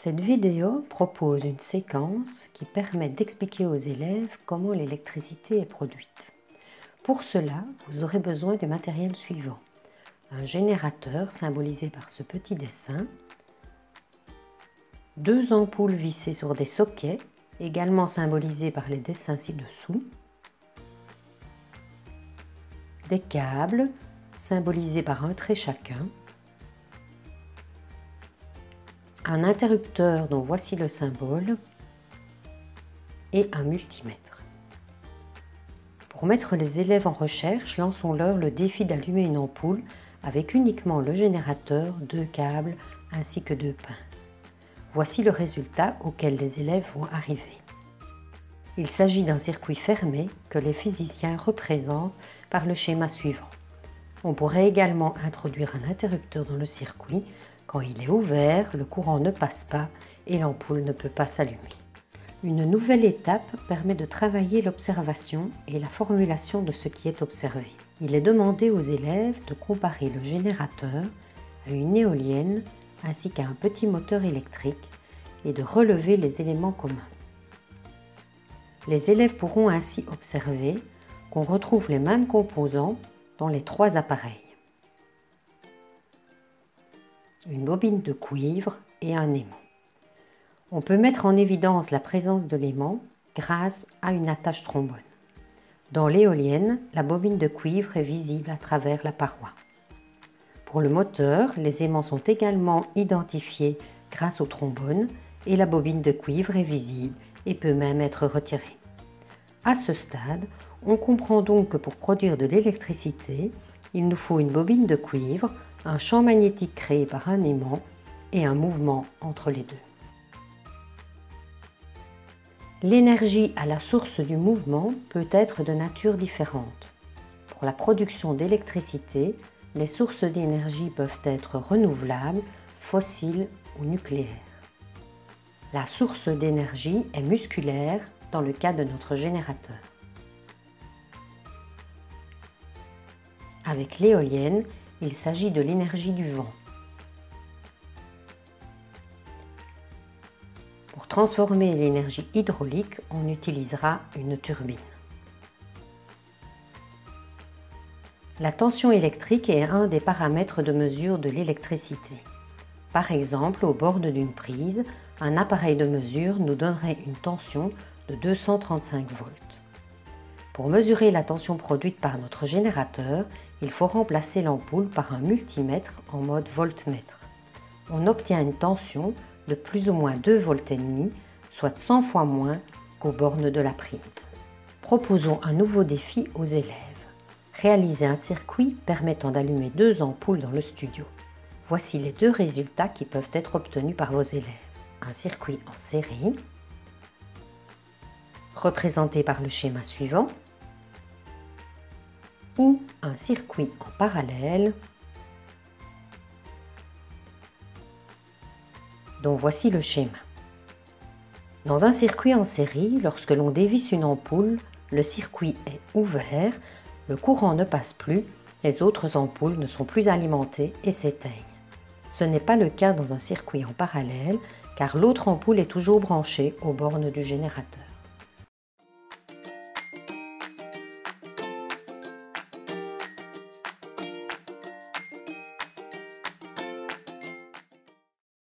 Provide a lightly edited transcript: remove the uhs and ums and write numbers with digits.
Cette vidéo propose une séquence qui permet d'expliquer aux élèves comment l'électricité est produite. Pour cela, vous aurez besoin du matériel suivant. Un générateur symbolisé par ce petit dessin, deux ampoules vissées sur des sockets, également symbolisés par les dessins ci-dessous, des câbles symbolisés par un trait chacun, un interrupteur dont voici le symbole et un multimètre. Pour mettre les élèves en recherche, lançons-leur le défi d'allumer une ampoule avec uniquement le générateur, deux câbles ainsi que deux pinces. Voici le résultat auquel les élèves vont arriver. Il s'agit d'un circuit fermé que les physiciens représentent par le schéma suivant. On pourrait également introduire un interrupteur dans le circuit. Quand il est ouvert, le courant ne passe pas et l'ampoule ne peut pas s'allumer. Une nouvelle étape permet de travailler l'observation et la formulation de ce qui est observé. Il est demandé aux élèves de comparer le générateur à une éolienne ainsi qu'à un petit moteur électrique et de relever les éléments communs. Les élèves pourront ainsi observer qu'on retrouve les mêmes composants dans les trois appareils. Une bobine de cuivre et un aimant. On peut mettre en évidence la présence de l'aimant grâce à une attache trombone. Dans l'éolienne, la bobine de cuivre est visible à travers la paroi. Pour le moteur, les aimants sont également identifiés grâce au trombone et la bobine de cuivre est visible et peut même être retirée. À ce stade, on comprend donc que pour produire de l'électricité, il nous faut une bobine de cuivre, un champ magnétique créé par un aimant et un mouvement entre les deux. L'énergie à la source du mouvement peut être de nature différente. Pour la production d'électricité, les sources d'énergie peuvent être renouvelables, fossiles ou nucléaires. La source d'énergie est musculaire dans le cas de notre générateur. Avec l'éolienne, il s'agit de l'énergie du vent. Pour transformer l'énergie hydraulique, on utilisera une turbine. La tension électrique est un des paramètres de mesure de l'électricité. Par exemple, au bord d'une prise, un appareil de mesure nous donnerait une tension de 235 volts. Pour mesurer la tension produite par notre générateur, il faut remplacer l'ampoule par un multimètre en mode voltmètre. On obtient une tension de plus ou moins 2,5 volts, soit 100 fois moins qu'aux bornes de la prise. Proposons un nouveau défi aux élèves. Réaliser un circuit permettant d'allumer deux ampoules dans le studio. Voici les deux résultats qui peuvent être obtenus par vos élèves. Un circuit en série, représenté par le schéma suivant, ou un circuit en parallèle, dont voici le schéma. Dans un circuit en série, lorsque l'on dévisse une ampoule, le circuit est ouvert, le courant ne passe plus, les autres ampoules ne sont plus alimentées et s'éteignent. Ce n'est pas le cas dans un circuit en parallèle, car l'autre ampoule est toujours branchée aux bornes du générateur.